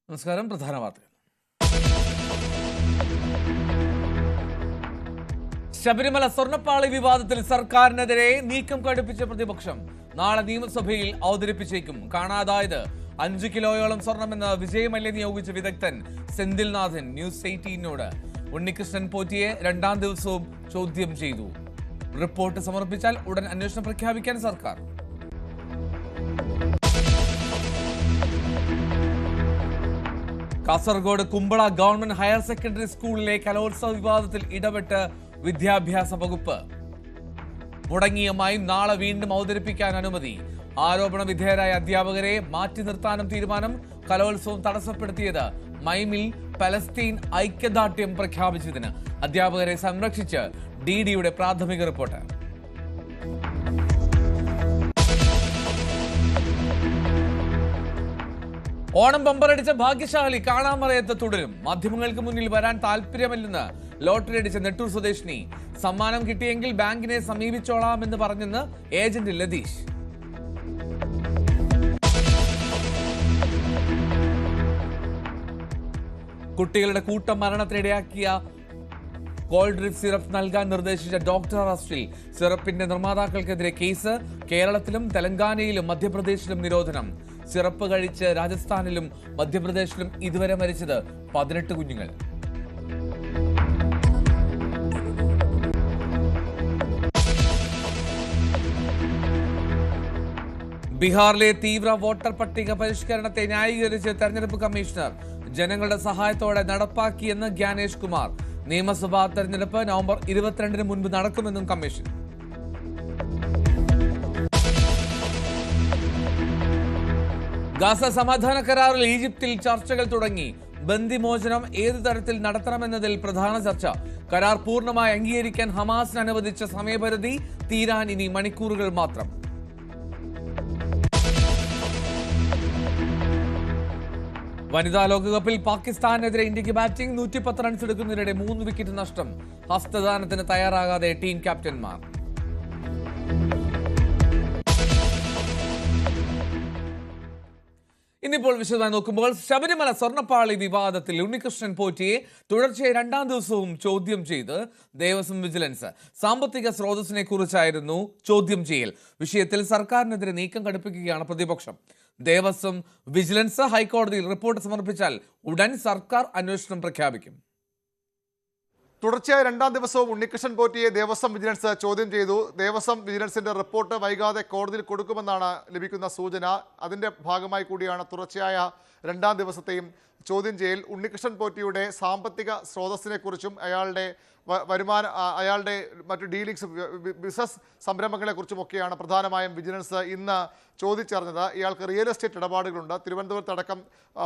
നമസ്കാരം. പ്രധാന വാർത്തകൾ. ശബരിമല സ്വർണ്ണപ്പാളി വിവാദത്തിൽ സർക്കാരിനെതിരെ നീക്കം കടുപ്പിച്ച പ്രതിപക്ഷം നാളെ നിയമസഭയിൽ അവതരിപ്പിച്ചേക്കും. കാണാതായത് 5 കിലോയോളം സ്വർണമെന്ന് വിജയ് മല്യ നിയോഗിച്ച വിദഗ്ധൻ സെന്തിൽനാഥൻ ന്യൂസ് 18നോട് ഉണ്ണികൃഷ്ണൻ പോറ്റിയെ 2ാം ദിവസവും ചോദ്യം ചെയ്തു. റിപ്പോർട്ട് സമർപ്പിച്ചാൽ ഉടൻ അന്വേഷണം പ്രഖ്യാപിക്കാൻ സർക്കാർ. Kasaragod Kumbla government higher secondary സ്കൂളിലെ കലോത്സവ വിവാദത്തിൽ ഇടപെട്ട് വിദ്യാഭ്യാസ വകുപ്പ്. മുടങ്ങിയ മൈം നാളെ വീണ്ടും അവതരിപ്പിക്കാൻ അനുമതി. ആരോപണ വിധേയരായ അധ്യാപകരെ മാറ്റി നിർത്താനും തീരുമാനം. കലോത്സവം തടസ്സപ്പെടുത്തിയത് മൈമിൽ പലസ്തീൻ ഐക്യദാർഢ്യം പ്രഖ്യാപിച്ചതിന്. അധ്യാപകരെ സംരക്ഷിച്ച് ഡിഡിയുടെ പ്രാഥമിക റിപ്പോർട്ട്. ഓണം ബമ്പറടിച്ച ഭാഗ്യശാലി കാണാമറയത്ത് തുടരും. മാധ്യമങ്ങൾക്ക് മുന്നിൽ വരാൻ താല്പര്യമില്ലെന്ന് ലോട്ടറി അടിച്ച നെട്ടൂർ സ്വദേശിനി. സമ്മാനം കിട്ടിയെങ്കിൽ ബാങ്കിനെ സമീപിച്ചോളാമെന്ന് പറഞ്ഞെന്ന് ഏജന്റ് ലതീഷ്. കുട്ടികളുടെ കൂട്ടം മരണത്തിനിടയാക്കിയ കോൾഡ് ഡ്രിപ്പ് സിറപ്പ് നൽകാൻ നിർദ്ദേശിച്ച ഡോക്ടർ അറസ്റ്റിൽ. സിറപ്പിന്റെ നിർമ്മാതാക്കൾക്കെതിരെ കേസ്. കേരളത്തിലും തെലങ്കാനയിലും മധ്യപ്രദേശിലും നിരോധനം. സിറപ്പ് കഴിച്ച് രാജസ്ഥാനിലും മധ്യപ്രദേശിലും ഇതുവരെ മരിച്ചത് 18 കുഞ്ഞുങ്ങൾ. ബീഹാറിലെ തീവ്ര വോട്ടർ പട്ടിക പരിഷ്കരണത്തെ ന്യായീകരിച്ച് തെരഞ്ഞെടുപ്പ് കമ്മീഷണർ. ജനങ്ങളുടെ സഹായത്തോടെ നടപ്പാക്കിയെന്ന് ജ്ഞാനേഷ് കുമാർ. നിയമസഭാ തെരഞ്ഞെടുപ്പ് നവംബർ 22 മുൻപ് നടക്കുമെന്നും കമ്മീഷൻ. ഗാസ സമാധാന കരാറിൽ ഈജിപ്തിൽ ചർച്ചകൾ തുടങ്ങി. ബന്ദിമോചനം ഏതു തരത്തിൽ നടത്തണമെന്നതിൽ പ്രധാന ചർച്ച. കരാർ പൂർണ്ണമായി അംഗീകരിക്കാൻ ഹമാസിന് അനുവദിച്ച സമയപരിധി തീരാൻ ഇനി മണിക്കൂറുകൾ മാത്രം. വനിതാ ലോകകപ്പിൽ പാകിസ്ഥാനെതിരെ ഇന്ത്യക്ക് ബാറ്റിംഗ്. 110 റൺസ് എടുക്കുന്നതിനിടെ 3 വിക്കറ്റ് നഷ്ടം. ഹസ്തദാനത്തിന് തയ്യാറാകാതെ ടീം ക്യാപ്റ്റന്മാർ. ഇന്നിപ്പോൾ വിശദമായി നോക്കുമ്പോൾ ശബരിമല സ്വർണ്ണപ്പാളി വിവാദത്തിൽ ഉണ്ണികൃഷ്ണൻ പോറ്റിയെ തുടർച്ചയായി 2ാം ദിവസവും ചോദ്യം ചെയ്ത് ദേവസ്വം വിജിലൻസ്. സാമ്പത്തിക സ്രോതസ്സിനെ കുറിച്ചായിരുന്നു ചോദ്യം ചെയ്യൽ. വിഷയത്തിൽ സർക്കാരിനെതിരെ നീക്കം കടുപ്പിക്കുകയാണ് പ്രതിപക്ഷം. ദേവസ്വം വിജിലൻസ് ഹൈക്കോടതിയിൽ റിപ്പോർട്ട് സമർപ്പിച്ചാൽ ഉടൻ സർക്കാർ അന്വേഷണം പ്രഖ്യാപിക്കും. തുടർച്ചയായ 2ാം ദിവസവും ഉണ്ണികൃഷ്ണൻ പോറ്റിയെ ദേവസ്വം വിജിലൻസ് ചോദ്യം ചെയ്തു. ദേവസ്വം വിജിലൻസിന്റെ റിപ്പോർട്ട് വൈകാതെ കോടതിയിൽ കൊടുക്കുമെന്നാണ് ലഭിക്കുന്ന സൂചന. അതിന്റെ ഭാഗമായി കൂടിയാണ് തുടർച്ചയായ 2ാം ദിവസത്തെയും ചോദ്യം ചെയ്യൽ. ഉണ്ണികൃഷ്ണൻ പോറ്റിയുടെ സാമ്പത്തിക സ്രോതസ്സിനെക്കുറിച്ചും അയാളുടെ മറ്റു ഡീലിങ്സ്, ബിസിനസ് സംരംഭങ്ങളെക്കുറിച്ചുമൊക്കെയാണ് പ്രധാനമായും വിജിലൻസ് ഇന്ന് ചോദിച്ചറിഞ്ഞത്. ഇയാൾക്ക് റിയൽ എസ്റ്റേറ്റ് ഇടപാടുകളുണ്ട്. തിരുവനന്തപുരത്തടക്കം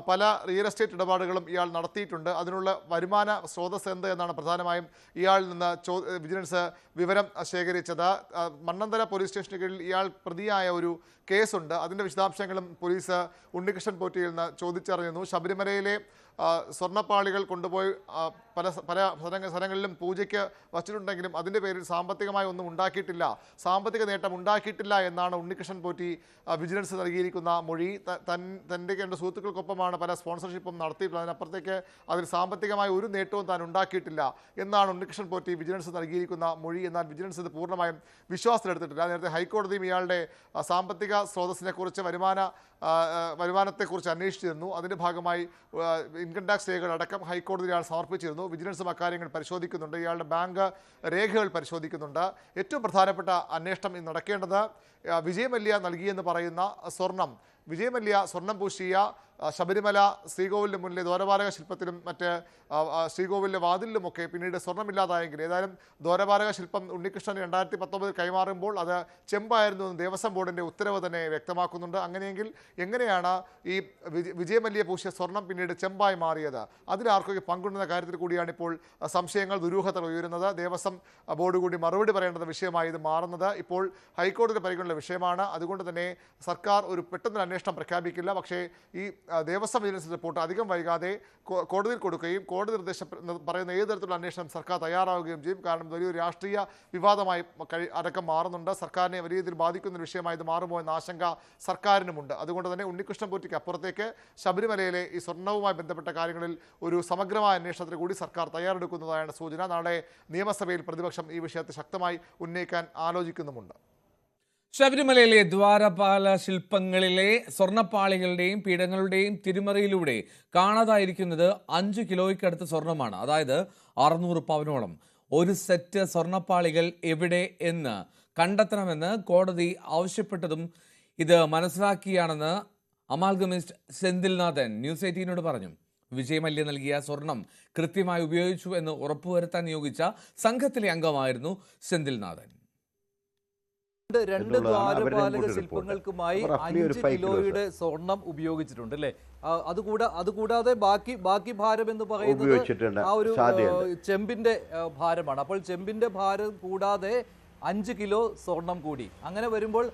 പല റിയൽ എസ്റ്റേറ്റ് ഇടപാടുകളും ഇയാൾ നടത്തിയിട്ടുണ്ട്. അതിനുള്ള വരുമാന സ്രോതസ് എന്ത് എന്നാണ് പ്രധാനമായും ഇയാളിൽ നിന്ന് വിജിലൻസ് വിവരം ശേഖരിച്ചത്. മണ്ണന്തല പോലീസ് സ്റ്റേഷന് കീഴിൽ ഇയാൾ പ്രതിയായ ഒരു കേസുണ്ട്. അതിൻ്റെ വിശദാംശങ്ങളും പോലീസ് ഉണ്ണികൃഷ്ണൻ പോറ്റിയിൽ നിന്ന് ചോദിച്ചറിയുന്നു. ശബരിമലയിലെ സ്വർണ്ണപ്പാളികൾ കൊണ്ടുപോയി പല സ്ഥലങ്ങളിലും പൂജയ്ക്ക് വച്ചിട്ടുണ്ടെങ്കിലും അതിൻ്റെ പേരിൽ സാമ്പത്തികമായി ഒന്നും ഉണ്ടാക്കിയിട്ടില്ല, സാമ്പത്തിക നേട്ടം ഉണ്ടാക്കിയിട്ടില്ല എന്നാണ് ഉണ്ണികൃഷ്ണൻ പോറ്റി വിജിലൻസ് നൽകിയിരിക്കുന്ന മൊഴി. തൻ്റെ എൻ്റെ സുഹൃത്തുക്കൾക്കൊപ്പമാണ് പല സ്പോൺസർഷിപ്പും നടത്തിയിട്ടുള്ളത്. അതിനപ്പുറത്തേക്ക് അതിൽ സാമ്പത്തികമായ ഒരു നേട്ടവും താൻ ഉണ്ടാക്കിയിട്ടില്ല എന്നാണ് ഉണ്ണികൃഷ്ണൻ പോറ്റി വിജിലൻസ് നൽകിയിരിക്കുന്ന മൊഴി. എന്നാൽ വിജിലൻസ് ഇത് പൂർണ്ണമായും വിശ്വാസത്തിലെടുത്തിട്ടില്ല. നേരത്തെ ഹൈക്കോടതിയും ഇയാളുടെ സാമ്പത്തിക സ്രോതസ്സിനെക്കുറിച്ച് വരുമാനത്തെക്കുറിച്ച് അന്വേഷിച്ചിരുന്നു. അതിൻ്റെ ഭാഗമായി ഇൻകം ടാക്സ് രേഖകളടക്കം ഹൈക്കോടതിയിൽ ഇയാൾ സമർപ്പിച്ചിരുന്നു. വിജിലൻസും അക്കാര്യങ്ങൾ പരിശോധിക്കുന്നുണ്ട്. ഇയാളുടെ ബാങ്ക് രേഖകൾ പരിശോധിക്കുന്നുണ്ട്. ഏറ്റവും പ്രധാനപ്പെട്ട അന്വേഷണം ഇന്ന് നടക്കേണ്ടത് വിജയ് മല്യ നൽകിയെന്ന് പറയുന്ന സ്വർണം. വിജയ് മല്യ സ്വർണം പൂശിയ ശബരിമല ശ്രീകോവിലിന് മുന്നിലെ ദ്വാരപാലക ശില്പത്തിലും മറ്റ് ശ്രീകോവിലിലെ വാതിലിലുമൊക്കെ പിന്നീട് സ്വർണ്ണമില്ലാതായെങ്കിൽ, ഏതായാലും ദ്വാരപാലക ശില്പം ഉണ്ണികൃഷ്ണൻ 2019 കൈമാറുമ്പോൾ അത് ചെമ്പായിരുന്നു എന്ന് ദേവസ്വം ബോർഡിൻ്റെ ഉത്തരവ് തന്നെ വ്യക്തമാക്കുന്നുണ്ട്. അങ്ങനെയെങ്കിൽ എങ്ങനെയാണ് ഈ വിജയ് മല്യ പൂശിയ സ്വർണം പിന്നീട് ചെമ്പായി മാറിയത്? അതിലാർക്കൊക്കെ പങ്കുണ്ടെന്ന കാര്യത്തിൽ കൂടിയാണ് ഇപ്പോൾ സംശയങ്ങൾ, ദുരൂഹതകൾ ഉയരുന്നത്. ദേവസ്വം ബോർഡ് കൂടി മറുപടി പറയേണ്ട വിഷയമായി ഇത് മാറുന്നത് ഇപ്പോൾ ഹൈക്കോടതിയുടെ പരിഗണനയുള്ള വിഷയമാണ്. അതുകൊണ്ട് തന്നെ സർക്കാർ ഒരു പെട്ടെന്ന് അന്വേഷണം അന്വേഷണം പ്രഖ്യാപിക്കില്ല. പക്ഷേ ഈ ദേവസ്വം വിജിലൻസ് റിപ്പോർട്ട് അധികം വൈകാതെ കോടതിയിൽ കൊടുക്കുകയും കോടതി നിർദ്ദേശം പറയുന്ന ഏത് തരത്തിലുള്ള അന്വേഷണം സർക്കാർ തയ്യാറാവുകയും ചെയ്യും. കാരണം വലിയൊരു രാഷ്ട്രീയ വിവാദമായി അടക്കം മാറുന്നുണ്ട്. സർക്കാരിനെ വലിയ രീതിയിൽ ബാധിക്കുന്ന ഒരു വിഷയമായി ഇത് മാറുമോ എന്ന ആശങ്ക സർക്കാരിനുമുണ്ട്. അതുകൊണ്ട് തന്നെ ഉണ്ണികൃഷ്ണൻ പോറ്റിക്ക് അപ്പുറത്തേക്ക് ശബരിമലയിലെ ഈ സ്വർണ്ണവുമായി ബന്ധപ്പെട്ട കാര്യങ്ങളിൽ ഒരു സമഗ്രമായ അന്വേഷണത്തിന് കൂടി സർക്കാർ തയ്യാറെടുക്കുന്നതായാണ് സൂചന. നാളെ നിയമസഭയിൽ പ്രതിപക്ഷം ഈ വിഷയത്തെ ശക്തമായി ഉന്നയിക്കാൻ ആലോചിക്കുന്നുമുണ്ട്. ശബരിമലയിലെ ദ്വാരപാല ശില്പങ്ങളിലെ സ്വർണ്ണപ്പാളികളുടെയും പീഠങ്ങളുടെയും തിരുമറിയിലൂടെ കാണാതായിരിക്കുന്നത് 5 കിലോയ്ക്കടുത്ത് സ്വർണ്ണമാണ്. അതായത് 600 പവനോളം. ഒരു സെറ്റ് സ്വർണ്ണപ്പാളികൾ എവിടെ എന്ന് കണ്ടെത്തണമെന്ന് കോടതി ആവശ്യപ്പെട്ടതും ഇത് മനസ്സിലാക്കിയാണെന്ന് അമാൽഗമിസ്റ്റ് സെന്തിൽനാഥൻ ന്യൂസ് 18നോട് പറഞ്ഞു. വിജയ് മല്യ നൽകിയ സ്വർണം കൃത്യമായി ഉപയോഗിച്ചു എന്ന് ഉറപ്പുവരുത്താൻ നിയോഗിച്ച സംഘത്തിലെ അംഗമായിരുന്നു സെന്തിൽനാഥൻ. രണ്ട് ദ്വാരപാലക ശില്പങ്ങൾക്കുമായി 5 കിലോയുടെ സ്വർണം ഉപയോഗിച്ചിട്ടുണ്ട് അല്ലേ? അതുകൂടാതെ ബാക്കി ഭാരം എന്ന് പറയുന്നത് ആ ഒരു ചെമ്പിന്റെ ഭാരമാണ്. അപ്പോൾ ചെമ്പിന്റെ ഭാരം കൂടാതെ 5 കിലോ സ്വർണം കൂടി. അങ്ങനെ വരുമ്പോൾ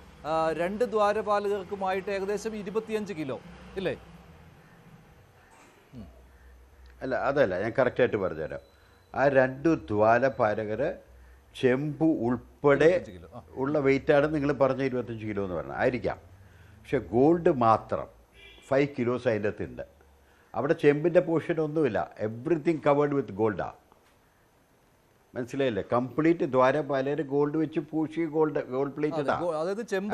2 ദ്വാരപാലകർക്കുമായിട്ട് ഏകദേശം 25 കിലോ ഇല്ലേ? അതല്ല, ഞാൻ കറക്റ്റായിട്ട് പറഞ്ഞുതരാം. ആ 2 ദ്വാരപാലകര് ചെമ്പ് ഉൾപ്പെടെ ഉള്ള വെയിറ്റാണ് നിങ്ങൾ പറഞ്ഞ 25 കിലോ എന്ന് പറഞ്ഞത്. ആയിരിക്കാം. പക്ഷെ ഗോൾഡ് മാത്രം 5 കിലോസ് അതിൻ്റെ അകത്തുണ്ട്. അവിടെ ചെമ്പിൻ്റെ പോർഷൻ ഒന്നുമില്ല. എവ്രിതിങ് കവേർഡ് വിത്ത് ഗോൾഡാ. മനസ്സിലായില്ലേ? കംപ്ലീറ്റ് ദ്വാരപാലകര് ഗോൾഡ് വെച്ച് പൂശി ഗോൾഡ് പ്ലേറ്റഡ്. അതായത് ചെമ്പ്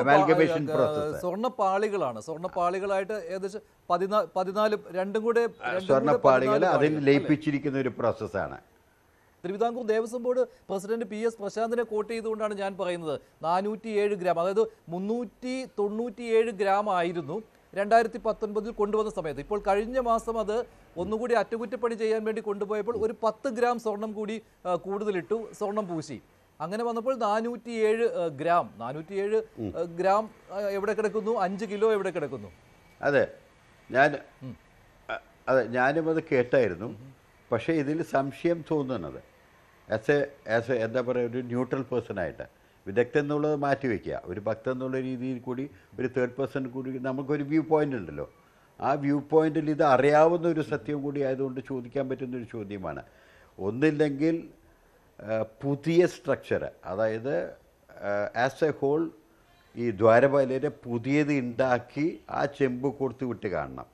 സ്വർണ്ണപ്പാളികളായിട്ട് ഏകദേശം 14 രണ്ടും കൂടെ സ്വർണ്ണപ്പാളികൾ അതിൽ ലയിപ്പിച്ചിരിക്കുന്ന ഒരു പ്രോസസ്സാണ്. Thiruvithamkoor Devaswom board president PS പ്രശാന്തിനെ കോട്ട് ചെയ്തുകൊണ്ടാണ് ഞാൻ പറയുന്നത് 407 ഗ്രാം, അതായത് 397 ഗ്രാം ആയിരുന്നു 2019 കൊണ്ടുവന്ന സമയത്ത്. ഇപ്പോൾ കഴിഞ്ഞ മാസം അത് ഒന്നുകൂടി അറ്റകുറ്റപ്പണി ചെയ്യാൻ വേണ്ടി കൊണ്ടുപോയപ്പോൾ ഒരു 10 ഗ്രാം സ്വർണം കൂടി കൂടുതലിട്ടു, സ്വർണം പൂശി. അങ്ങനെ വന്നപ്പോൾ 407 ഗ്രാം എവിടെ കിടക്കുന്നു? 5 കിലോ എവിടെ കിടക്കുന്നു? അതെ, ഞാനും അത് കേട്ടായിരുന്നു. പക്ഷേ ഇതിൽ സംശയം തോന്നുന്നത് എന്താ പറയുക, ഒരു ന്യൂട്രൽ പേഴ്സണായിട്ട് വിദഗ്ധൻ എന്നുള്ളത് മാറ്റി വയ്ക്കുക, ഒരു ഭക്തൻ എന്നുള്ള രീതിയിൽ കൂടി ഒരു തേർഡ് പേഴ്സൺ കൂടി നമുക്കൊരു വ്യൂ പോയിൻ്റ് ഉണ്ടല്ലോ. ആ വ്യൂ പോയിന്റിൽ ഇത് അറിയാവുന്ന ഒരു സത്യം കൂടി ആയതുകൊണ്ട് ചോദിക്കാൻ പറ്റുന്നൊരു ചോദ്യമാണ്. ഒന്നില്ലെങ്കിൽ പുതിയ സ്ട്രക്ചർ, അതായത് ആസ് എ ഹോൾ ഈ ദ്വാരപാലരെ പുതിയത് ഉണ്ടാക്കി ആ ചെമ്പ് കൊടുത്ത് വിട്ട് കാണണം,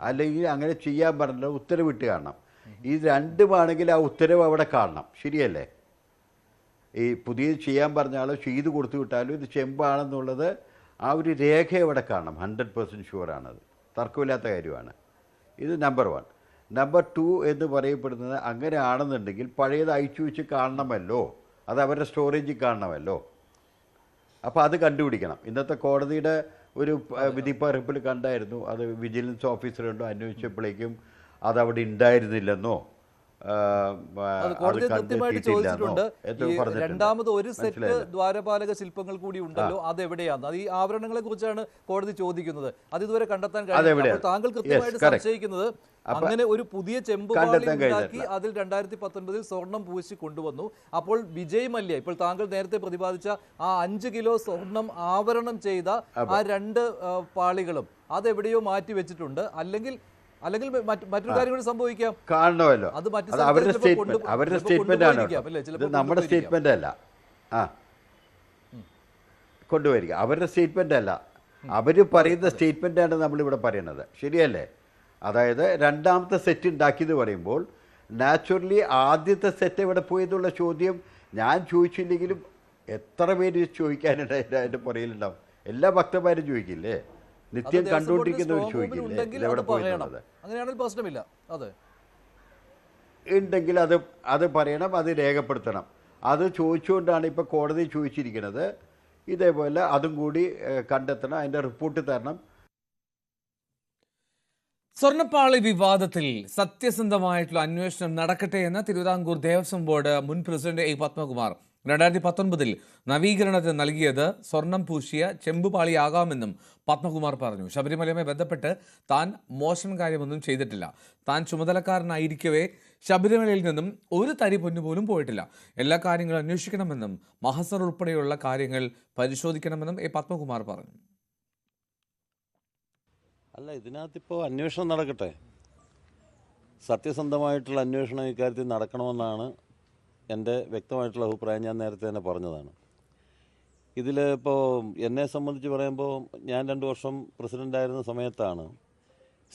അല്ലെങ്കിൽ അങ്ങനെ ചെയ്യാൻ പറഞ്ഞ ഉത്തരവിട്ട് കാണണം. ഈ രണ്ടുമാണെങ്കിൽ ആ ഉത്തരവ് അവിടെ കാണണം. ശരിയല്ലേ? ഈ പുതിയത് ചെയ്യാൻ പറഞ്ഞ ആളോ ചെയ്ത് കൊടുത്തു വിട്ടാലും ഇത് ചെമ്പാണെന്നുള്ളത് ആ ഒരു രേഖ അവിടെ കാണണം. 100% ഷുവറാണത്, തർക്കമില്ലാത്ത കാര്യമാണ്. ഇത് നമ്പർ 1. നമ്പർ 2 എന്ന് പറയപ്പെടുന്നത് അങ്ങനെ ആണെന്നുണ്ടെങ്കിൽ പഴയത് അയച്ചു വെച്ച് കാണണമല്ലോ, അത് അവരുടെ സ്റ്റോറേജിൽ കാണണമല്ലോ. അപ്പോൾ അത് കണ്ടുപിടിക്കണം. ഇന്നത്തെ കോടതിയുടെ ഒരു വിധിപ്പറിപ്പിൽ കണ്ടായിരുന്നു, അത് വിജിലൻസ് ഓഫീസറുണ്ടോ അന്വേഷിച്ചപ്പോഴേക്കും അതവിടെ ഉണ്ടായിരുന്നില്ലെന്നോ രണ്ടാമത് ഒരു സെറ്റ് ദ്വാരപാലക ശില്പങ്ങൾ കൂടി ഉണ്ടല്ലോ, അതെവിടെയാണ്? അത് ഈ ആഭരണങ്ങളെ കുറിച്ചാണ് കോടതി ചോദിക്കുന്നത്. അത് ഇതുവരെ കണ്ടെത്താൻ കഴിയില്ല. താങ്കൾ കൃത്യമായിട്ട് സംശയിക്കുന്നത് അങ്ങനെ ഒരു പുതിയ ചെമ്പുപാളി ഉണ്ടാക്കി അതിൽ 2019 സ്വർണം പൂശി കൊണ്ടുവന്നു. അപ്പോൾ വിജയ് മല്യ, ഇപ്പോൾ താങ്കൾ നേരത്തെ പ്രതിപാദിച്ച ആ 5 കിലോ സ്വർണം ആവരണം ചെയ്ത ആ 2 പാളികളും അതെവിടെയോ മാറ്റി വെച്ചിട്ടുണ്ട്. അല്ലെങ്കിൽ മറ്റൊരു കാര്യം കൂടി സംഭവിക്കാം, കാണണമല്ലോ. അത് അവരുടെ സ്റ്റേറ്റ്മെന്റ് ആണ്, നമ്മുടെ സ്റ്റേറ്റ്മെന്റ് അല്ല. കൊണ്ടുവരിക അവരുടെ സ്റ്റേറ്റ്മെന്റ് അല്ല, അവർ പറയുന്ന സ്റ്റേറ്റ്മെന്റാണ് നമ്മളിവിടെ പറയുന്നത്. ശരിയല്ലേ? അതായത് രണ്ടാമത്തെ സെറ്റ് ഉണ്ടാക്കിയെന്ന് പറയുമ്പോൾ നാച്ചുറലി ആദ്യത്തെ സെറ്റ് എവിടെ പോയെന്നുള്ള ചോദ്യം ഞാൻ ചോദിച്ചില്ലെങ്കിലും എത്ര പേര് ചോദിക്കാനുണ്ടായിട്ട് അതിൻ്റെ പുറയിലുണ്ടാവും. എല്ലാ ഭക്തന്മാരും ചോദിക്കില്ലേ? നിത്യം കണ്ടുകൊണ്ടിരിക്കുന്നവർ ചോദിക്കില്ലേ ഇതെവിടെ പോയെന്നുള്ളത്? അങ്ങനെയാണെങ്കിൽ പ്രശ്നമില്ല. അതെ, ഉണ്ടെങ്കിൽ അത് പറയണം, അത് രേഖപ്പെടുത്തണം. അത് ചോദിച്ചുകൊണ്ടാണ് ഇപ്പോൾ കോടതി ചോദിച്ചിരിക്കുന്നത്. ഇതേപോലെ അതും കൂടി കണ്ടെത്തണം, അതിൻ്റെ റിപ്പോർട്ട് തരണം. സ്വർണ്ണപ്പാളി വിവാദത്തിൽ സത്യസന്ധമായിട്ടുള്ള അന്വേഷണം നടക്കട്ടെ എന്ന് തിരുവിതാംകൂർ ദേവസ്വം ബോർഡ് മുൻ പ്രസിഡന്റ് A. പത്മകുമാർ 2019 നവീകരണത്തിന് നൽകിയത് സ്വർണം പൂശിയ ചെമ്പുപാളിയാകാമെന്നും പത്മകുമാർ പറഞ്ഞു. ശബരിമലയുമായി ബന്ധപ്പെട്ട് താൻ മോശം കാര്യമൊന്നും ചെയ്തിട്ടില്ല. താൻ ചുമതലക്കാരനായിരിക്കവേ ശബരിമലയിൽ നിന്നും ഒരു തരി പൊന്നു പോലും പോയിട്ടില്ല. എല്ലാ കാര്യങ്ങളും അന്വേഷിക്കണമെന്നും മഹസർ ഉൾപ്പെടെയുള്ള കാര്യങ്ങൾ പരിശോധിക്കണമെന്നും A. പത്മകുമാർ പറഞ്ഞു. അല്ല, ഇതിനകത്തിപ്പോൾ അന്വേഷണം നടക്കട്ടെ. സത്യസന്ധമായിട്ടുള്ള അന്വേഷണം ഇക്കാര്യത്തിൽ നടക്കണമെന്നാണ് എൻ്റെ വ്യക്തമായിട്ടുള്ള അഭിപ്രായം. ഞാൻ നേരത്തെ തന്നെ പറഞ്ഞതാണ്. ഇതിൽ ഇപ്പോൾ എന്നെ സംബന്ധിച്ച് പറയുമ്പോൾ ഞാൻ 2 വർഷം പ്രസിഡൻ്റായിരുന്ന സമയത്താണ്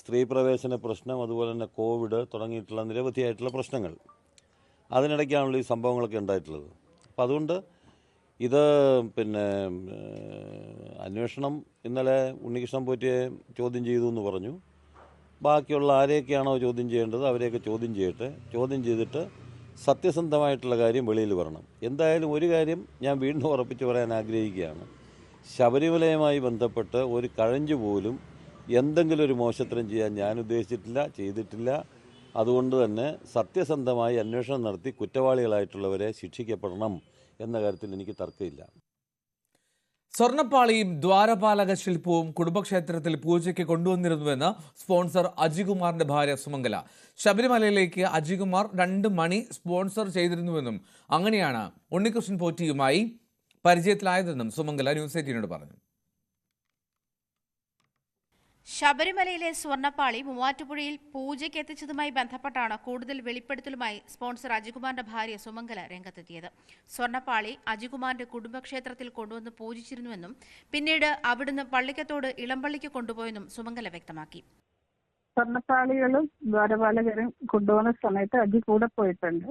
സ്ത്രീ പ്രവേശന പ്രശ്നം, അതുപോലെ തന്നെ കോവിഡ് തുടങ്ങിയിട്ടുള്ള നിരവധിയായിട്ടുള്ള പ്രശ്നങ്ങൾ, അതിനിടയ്ക്കാണല്ലോ ഈ സംഭവങ്ങളൊക്കെ ഉണ്ടായിട്ടുള്ളത്. അപ്പോൾ അതുകൊണ്ട് ഇത് അന്വേഷണം ഇന്നലെ ഉണ്ണികൃഷ്ണൻ പോറ്റിയെ ചോദ്യം ചെയ്തു എന്ന് പറഞ്ഞു. ബാക്കിയുള്ള ആരെയൊക്കെയാണോ ചോദ്യം ചെയ്യേണ്ടത് അവരെയൊക്കെ ചോദ്യം ചെയ്യട്ടെ. ചോദ്യം ചെയ്തിട്ട് സത്യസന്ധമായിട്ടുള്ള കാര്യം വെളിയിൽ വരണം. എന്തായാലും ഒരു കാര്യം ഞാൻ വീണ്ടും ഉറപ്പിച്ച് പറയാൻ ആഗ്രഹിക്കുകയാണ്. ശബരിമലയുമായി ബന്ധപ്പെട്ട് ഒരു കഴഞ്ചു പോലും എന്തെങ്കിലും ഒരു മോശത്തരം ചെയ്യാൻ ഞാൻ ഉദ്ദേശിച്ചിട്ടില്ല, ചെയ്തിട്ടില്ല. അതുകൊണ്ട് തന്നെ സത്യസന്ധമായി അന്വേഷണം നടത്തി കുറ്റവാളികളായിട്ടുള്ളവരെ ശിക്ഷിക്കപ്പെടണം എന്ന കാര്യത്തിൽ എനിക്ക് തർക്കമില്ല. സ്വർണ്ണപ്പാളിയും ദ്വാരപാലക ശില്പവും കുടുംബക്ഷേത്രത്തിൽ പൂജയ്ക്ക് കൊണ്ടുവന്നിരുന്നുവെന്ന് സ്പോൺസർ അജികുമാറിന്റെ ഭാര്യ സുമംഗല. ശബരിമലയിലേക്ക് അജികുമാർ 2 മണി സ്പോൺസർ ചെയ്തിരുന്നുവെന്നും അങ്ങനെയാണ് ഉണ്ണികൃഷ്ണൻ പോറ്റിയുമായി പരിചയത്തിലായതെന്നും സുമംഗല ന്യൂസ് 18 പറഞ്ഞു. ശബരിമലയിലെ സ്വർണ്ണപ്പാളി മൂവാറ്റുപുഴയിൽ പൂജയ്ക്ക് എത്തിച്ചതുമായി ബന്ധപ്പെട്ടാണ് കൂടുതൽ വെളിപ്പെടുത്തലുമായി സ്പോൺസർ അജികുമാറിന്റെ ഭാര്യ സുമംഗല രംഗത്തെത്തിയത്. സ്വർണ്ണപ്പാളി അജികുമാറിന്റെ കുടുംബക്ഷേത്രത്തിൽ കൊണ്ടുവന്ന് പൂജിച്ചിരുന്നുവെന്നും പിന്നീട് അവിടുന്ന് പള്ളിക്കത്തോട് ഇളമ്പള്ളിക്ക് കൊണ്ടുപോയെന്നും സുമംഗല വ്യക്തമാക്കി. സ്വർണ്ണപ്പാളികളും ദ്വാരപാലകരും കൊണ്ടുപോകുന്ന സമയത്ത് അജി കൂടെ പോയിട്ടുണ്ട്.